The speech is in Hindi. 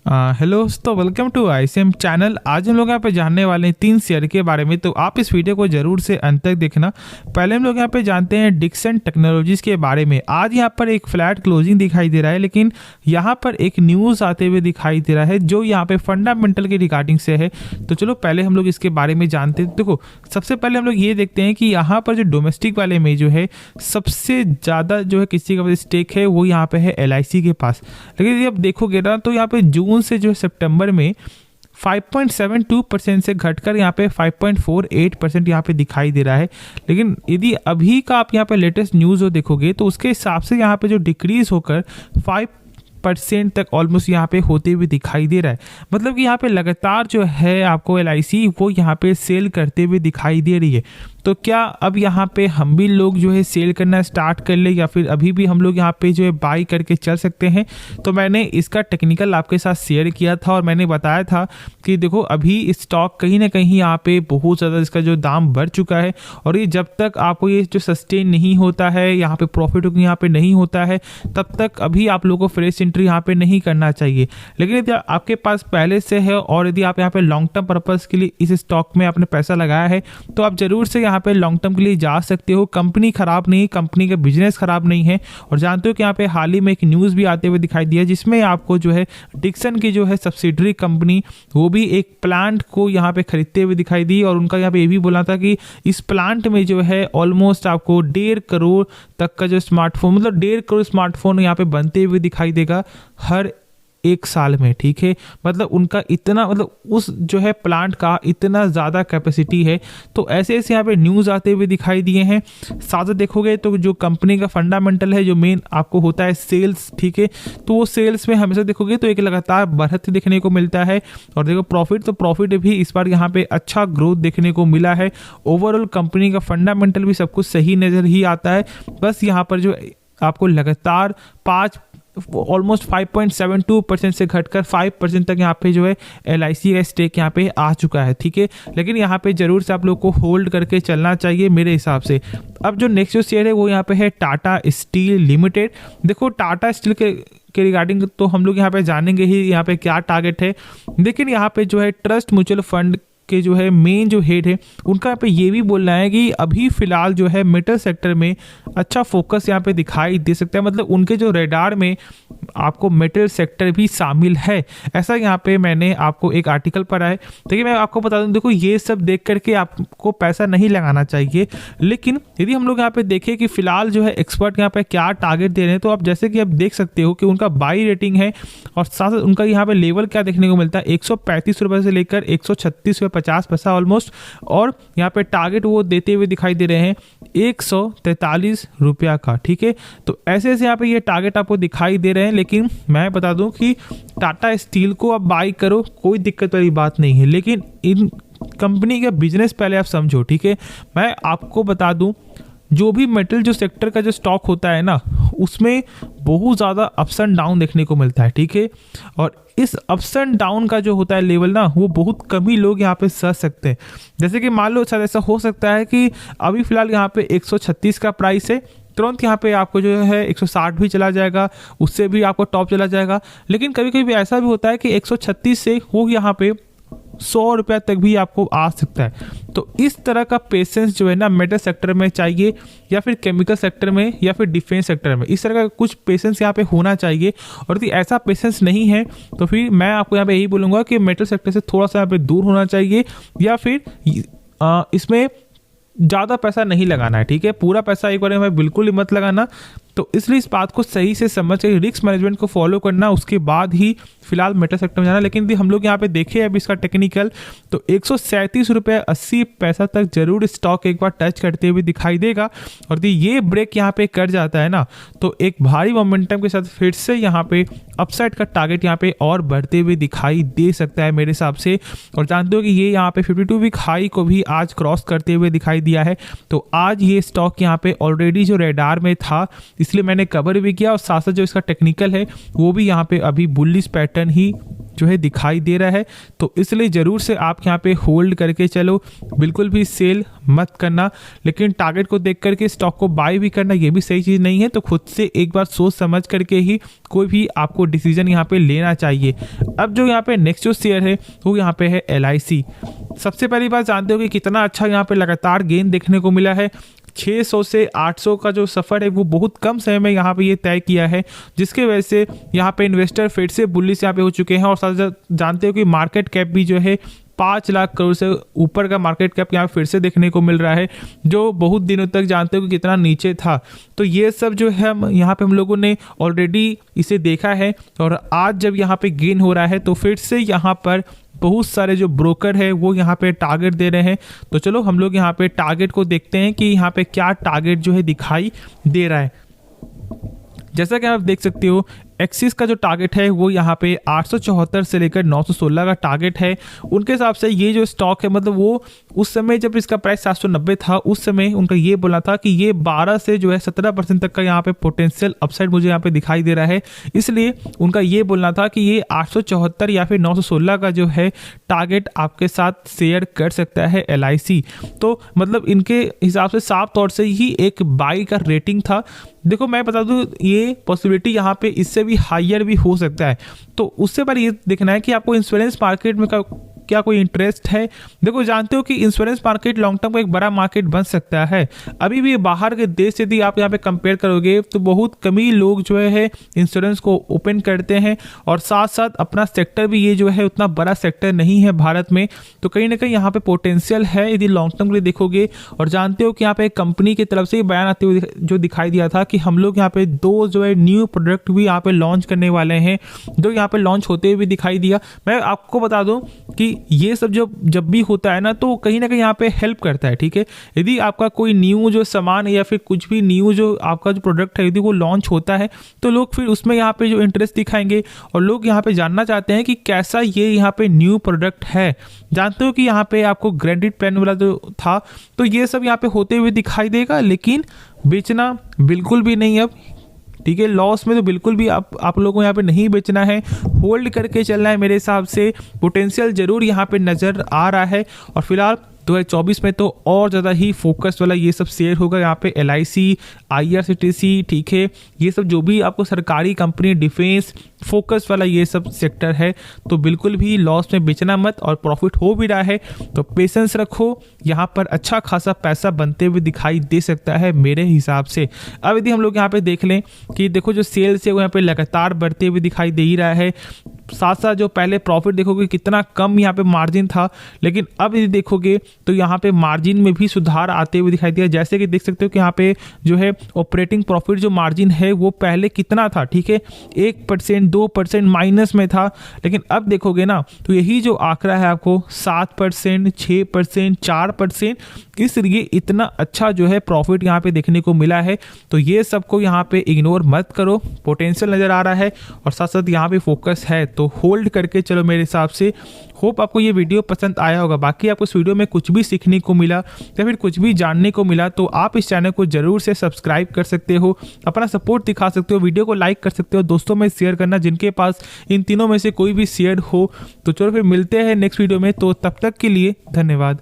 हेलो दोस्तों, वेलकम टू आईसीएम चैनल। आज हम लोग यहाँ पे जानने वाले हैं 3 शेयर के बारे में, तो आप इस वीडियो को जरूर से अंत तक देखना। पहले हम लोग यहाँ पे जानते हैं डिक्सन टेक्नोलॉजीज के बारे में। आज यहाँ पर एक फ्लैट क्लोजिंग दिखाई दे रहा है, लेकिन यहाँ पर एक न्यूज़ आते हुए दिखाई दे रहा है जो यहाँ पे फंडामेंटल के रिगार्डिंग से है। तो चलो पहले हम लोग इसके बारे में जानते हैं। देखो, सबसे पहले हम लोग ये देखते हैं कि यहाँ पर जो डोमेस्टिक वाले में जो है सबसे ज़्यादा जो है किसी का स्टेक है वो यहाँ पे है LIC के पास। लेकिन यदि आप देखोगे ना तो यहाँ पे जून से जो सितंबर में 5.72% से घटकर यहाँ पे 5.48% यहाँ पे दिखाई दे रहा है। लेकिन यदि अभी का आप यहाँ पे लेटेस्ट न्यूज़ हो देखोगे तो उसके हिसाब से यहाँ पे जो डिक्रीज होकर 5% तक ऑलमोस्ट यहाँ पे होते हुए दिखाई दे रहा है। मतलब कि यहाँ पे लगातार जो है आपको LIC वो यहाँ पे सेल करते हुए दिखाई दे रही है। तो क्या अब यहाँ पे हम भी लोग जो है सेल करना स्टार्ट कर ले, या फिर अभी भी हम लोग यहाँ पे जो है बाई करके चल सकते हैं? तो मैंने इसका टेक्निकल आपके साथ शेयर किया था और मैंने बताया था कि देखो अभी स्टॉक कहीं ना कहीं यहाँ पे बहुत ज़्यादा इसका जो दाम बढ़ चुका है, और ये जब तक आपको ये जो सस्टेन नहीं होता है, यहाँ पे प्रॉफिट यहाँ पे नहीं होता है, तब तक अभी आप लोगों को फ्रेश एंट्री यहाँ पे नहीं करना चाहिए। लेकिन यदि आपके पास पहले से है और यदि आप यहाँ पे लॉन्ग टर्म पर्पज़ के लिए इस स्टॉक में आपने पैसा लगाया है तो आप जरूर से यहाँ पे लॉन्ग टर्म के लिए जा सकते हो। कंपनी खराब नहीं, कंपनी का बिजनेस खराब नहीं है। और जानते हो कि यहाँ पे हाल ही में एक न्यूज़ भी आते हुए दिखाई दिया जिसमें आपको जो है डिक्सन की जो है सब्सिडरी कंपनी वो भी एक प्लांट को यहाँ पे खरीदते हुए दिखाई दी, और उनका यहाँ पे ये भी बोला था कि इस प्लांट में जो है ऑलमोस्ट आपको 1.5 करोड़ तक का जो स्मार्टफोन, मतलब 1.5 करोड़ स्मार्टफोन यहाँ पे बनते हुए दिखाई देगा हर 1 साल में। ठीक है, मतलब उनका इतना, मतलब उस जो है प्लांट का इतना ज़्यादा कैपेसिटी है। तो ऐसे ऐसे यहाँ पे न्यूज़ आते हुए दिखाई दिए हैं। साथ देखोगे तो जो कंपनी का फंडामेंटल है, जो मेन आपको होता है सेल्स, ठीक है, तो वो सेल्स में हमेशा देखोगे तो एक लगातार बढ़त देखने को मिलता है। और देखो प्रॉफिट, तो प्रॉफिट भी इस बार यहाँ पे अच्छा ग्रोथ देखने को मिला है। ओवरऑल कंपनी का फंडामेंटल भी सब कुछ सही नज़र ही आता है। बस यहाँ पर जो आपको लगातार ऑलमोस्ट 5.72% से घटकर 5% तक यहाँ पे जो है LIC का स्टेक यहाँ पे आ चुका है। ठीक है, लेकिन यहाँ पे जरूर से आप लोग को होल्ड करके चलना चाहिए मेरे हिसाब से। अब जो नेक्स्ट जो शेयर है वो यहाँ पे है टाटा स्टील लिमिटेड। देखो टाटा स्टील के रिगार्डिंग तो हम लोग यहाँ पे जानेंगे ही यहाँ पे क्या टारगेट है, लेकिन यहाँ पे जो है ट्रस्ट म्यूचुअल फंड के जो है मेन जो हेड है उनका यहाँ पे ये भी बोलना है कि अभी फिलहाल जो है मेटल सेक्टर में अच्छा फोकस यहाँ पे दिखाई दे सकता है। मतलब उनके जो रेडार में आपको मेटल सेक्टर भी शामिल है, ऐसा यहाँ पे मैंने आपको एक आर्टिकल पढ़ा है। देखिए मैं आपको बता दूं, देखो ये सब देख करके आपको पैसा नहीं लगाना चाहिए, लेकिन यदि हम लोग यहाँ पे देखें कि फिलहाल जो है एक्सपर्ट यहाँ पे क्या टारगेट दे रहे हैं, तो आप जैसे कि आप देख सकते हो कि उनका बाई रेटिंग है और साथ साथ उनका यहाँ पे लेवल क्या देखने को मिलता है, 135 रुपये से लेकर 136 रुपये 50 पैसा ऑलमोस्ट, और यहाँ पे टारगेट वो देते हुए दिखाई दे रहे हैं 143 रुपया का। ठीक है, तो ऐसे ऐसे यहाँ पे ये टारगेट आपको दिखाई दे रहे हैं। लेकिन मैं बता दूं कि टाटा स्टील को आप बाई करो, कोई दिक्कत वाली बात नहीं है, लेकिन इन कंपनी का बिजनेस पहले आप समझो। ठीक है, मैं आपको बता दूं जो भी मेटल जो सेक्टर का जो स्टॉक होता है ना, उसमें बहुत ज़्यादा अप्स एंड डाउन देखने को मिलता है। ठीक है, और इस अप्स एंड डाउन का जो होता है लेवल ना, वो बहुत कम ही लोग यहाँ पे सह सकते हैं। जैसे कि मान लो शायद ऐसा हो सकता है कि अभी फिलहाल यहाँ पे 136 का प्राइस है, तुरंत यहाँ पे आपको जो है 160 भी चला जाएगा, उससे भी आपको टॉप चला जाएगा। लेकिन कभी कभी ऐसा भी होता है कि 136 से वो यहाँ पे 100 रुपया तक भी आपको आ सकता है। तो इस तरह का पेशेंस जो है ना मेटल सेक्टर में चाहिए, या फिर केमिकल सेक्टर में, या फिर डिफेंस सेक्टर में, इस तरह का कुछ पेशेंस यहाँ पे होना चाहिए। और यदि ऐसा पेशेंस नहीं है तो फिर मैं आपको यहाँ पे यही बोलूँगा कि मेटल सेक्टर से थोड़ा सा यहाँ पे दूर होना चाहिए, या फिर इसमें ज़्यादा पैसा नहीं लगाना है। ठीक है, पूरा पैसा एक बार में बिल्कुल ही मत लगाना। तो इसलिए इस बात को सही से समझ के रिस्क मैनेजमेंट को फॉलो करना, उसके बाद ही फिलहाल मेटल सेक्टर में जाना। लेकिन यदि हम लोग यहाँ पे देखें अभी इसका टेक्निकल, तो 137 रुपये 80 पैसा तक जरूर स्टॉक एक बार टच करते हुए दिखाई देगा। और यदि ये ब्रेक यहाँ पे कर जाता है ना, तो एक भारी मोमेंटम के साथ फिर से यहाँ पे अपसाइड का टारगेट यहाँ पे और बढ़ते हुए दिखाई दे सकता है मेरे हिसाब से। और जानते हो कि ये यहाँ पे 52 वीक हाई को भी आज क्रॉस करते हुए दिखाई दिया है। तो आज ये स्टॉक यहाँ पे ऑलरेडी जो रेडार में था, इसलिए मैंने कवर भी किया, और साथ साथ जो इसका टेक्निकल है वो भी यहाँ पे अभी बुलिश पैटर्न ही जो है दिखाई दे रहा है। तो इसलिए ज़रूर से आप यहाँ पे होल्ड करके चलो, बिल्कुल भी सेल मत करना। लेकिन टारगेट को देख करके स्टॉक को बाय भी करना ये भी सही चीज़ नहीं है। तो खुद से एक बार सोच समझ करके ही कोई भी आपको डिसीजन यहाँ पे लेना चाहिए। अब जो यहाँ पे नेक्स्ट जो शेयर है वो यहाँ पे है LIC। सबसे पहली बात जानते हो कि कितना अच्छा यहाँ पे लगातार गेन देखने को मिला है। 600 से 800 का जो सफ़र है वो बहुत कम समय में यहाँ पे ये तय किया है, जिसके वजह से यहाँ पे इन्वेस्टर फिर से बुलिश यहाँ पे हो चुके हैं। और साथ जानते हो कि मार्केट कैप भी जो है 5 लाख करोड़ से ऊपर का मार्केट कैप यहाँ फिर से देखने को मिल रहा है, जो बहुत दिनों तक जानते हो कि कितना नीचे था। तो ये सब जो है यहाँ पे हम लोगों ने ऑलरेडी इसे देखा है। और आज जब यहाँ पे गेन हो रहा है तो फिर से यहाँ पर बहुत सारे जो ब्रोकर है वो यहाँ पे टारगेट दे रहे हैं। तो चलो हम लोग यहाँ पे टारगेट को देखते हैं कि यहाँ पे क्या टारगेट जो है दिखाई दे रहा है। जैसा कि आप देख सकते हो एक्सिस का जो टारगेट है वो यहाँ पे 874 से लेकर 916 का टारगेट है। उनके हिसाब से ये जो स्टॉक है, मतलब वो उस समय जब इसका प्राइस 790 था उस समय उनका ये बोलना था कि ये 12 से जो है 17% तक का यहाँ पे पोटेंशियल अपसाइड मुझे यहाँ पे दिखाई दे रहा है। इसलिए उनका ये बोलना था कि ये 874 या फिर 916 का जो है टारगेट आपके साथ शेयर कर सकता है LIC। तो मतलब इनके हिसाब से साफ तौर से ही एक बाई का रेटिंग था। देखो मैं बता दूं ये पॉसिबिलिटी यहाँ पे इससे भी हायर भी हो सकता है। तो उससे पहले ये देखना है कि आपको इंश्योरेंस मार्केट में क्या कोई इंटरेस्ट है। देखो जानते हो कि इंश्योरेंस मार्केट लॉन्ग टर्म का एक बड़ा मार्केट बन सकता है। अभी भी बाहर के देश से यदि आप यहाँ पे कंपेयर करोगे तो बहुत कम ही लोग जो है इंश्योरेंस को ओपन करते हैं। और साथ साथ अपना सेक्टर भी ये जो है उतना बड़ा सेक्टर नहीं है भारत में। तो कहीं ना कहीं यहाँ पे पोटेंशियल है यदि लॉन्ग टर्म के लिए देखोगे। और जानते हो कि यहाँ पे कंपनी की तरफ से बयान आते हुए जो दिखाई दिया था कि हम लोग यहाँ पे 2 जो है न्यू प्रोडक्ट भी यहाँ पे लॉन्च करने वाले हैं, जो यहाँ पे लॉन्च होते हुए दिखाई दिया। मैं आपको बता दूं कि ये सब जब भी होता है ना तो कहीं ना कहीं यहाँ पे हेल्प करता है। ठीक है, यदि आपका कोई न्यू जो सामान है या फिर कुछ भी न्यू जो आपका जो प्रोडक्ट है यदि वो लॉन्च होता है तो लोग फिर उसमें यहाँ पे जो इंटरेस्ट दिखाएंगे और लोग यहाँ पे जानना चाहते हैं कि कैसा ये यहाँ पे न्यू प्रोडक्ट है। जानते हो कि यहाँ पे आपको ग्रेडिट प्लान वाला जो था तो ये सब यहाँ पे होते हुए दिखाई देगा, लेकिन बेचना बिल्कुल भी नहीं। अब ठीक है, लॉस में तो बिल्कुल भी आप लोगों को यहाँ पे नहीं बेचना है, होल्ड करके चलना है। मेरे हिसाब से पोटेंशियल जरूर यहाँ पे नज़र आ रहा है। और फिलहाल 2024 में तो और ज़्यादा ही फोकस वाला ये सब शेयर होगा यहाँ पे LIC, IRCTC, ठीक है, ये सब जो भी आपको सरकारी कंपनी, डिफेंस फोकस वाला ये सब सेक्टर है। तो बिल्कुल भी लॉस में बेचना मत, और प्रॉफिट हो भी रहा है तो पेशेंस रखो। यहाँ पर अच्छा खासा पैसा बनते हुए दिखाई दे सकता है मेरे हिसाब से। अब यदि हम लोग यहाँ पे देख लें कि देखो जो सेल्स है वो यहाँ पे लगातार बढ़ते हुए दिखाई दे ही रहा है। साथ साथ जो पहले प्रॉफिट देखोगे कितना कम यहाँ पे मार्जिन था, लेकिन अब यदि देखोगे तो यहाँ पे मार्जिन में भी सुधार आते हुए दिखाई दिया। जैसे कि देख सकते हो कि यहाँ पे जो है ऑपरेटिंग प्रॉफिट जो मार्जिन है वो पहले कितना था, ठीक है, 1%, 2% माइनस में था, लेकिन अब देखोगे ना तो यही जो आंकड़ा है आपको 7%, 6%, 4%, इसलिए इतना अच्छा जो है प्रॉफिट यहाँ पे देखने को मिला है। तो ये सबको यहाँ पे इग्नोर मत करो, पोटेंशियल नज़र आ रहा है और साथ साथ यहाँ पे फोकस है, तो होल्ड करके चलो मेरे हिसाब से। होप आपको ये वीडियो पसंद आया होगा। बाकी आपको इस वीडियो में कुछ भी सीखने को मिला या फिर कुछ भी जानने को मिला तो आप इस चैनल को जरूर से सब्सक्राइब कर सकते हो, अपना सपोर्ट दिखा सकते हो, वीडियो को लाइक कर सकते हो, दोस्तों में शेयर करना जिनके पास इन तीनों में से कोई भी शेयर हो। तो चलो फिर मिलते हैं नेक्स्ट वीडियो में, तो तब तक के लिए धन्यवाद।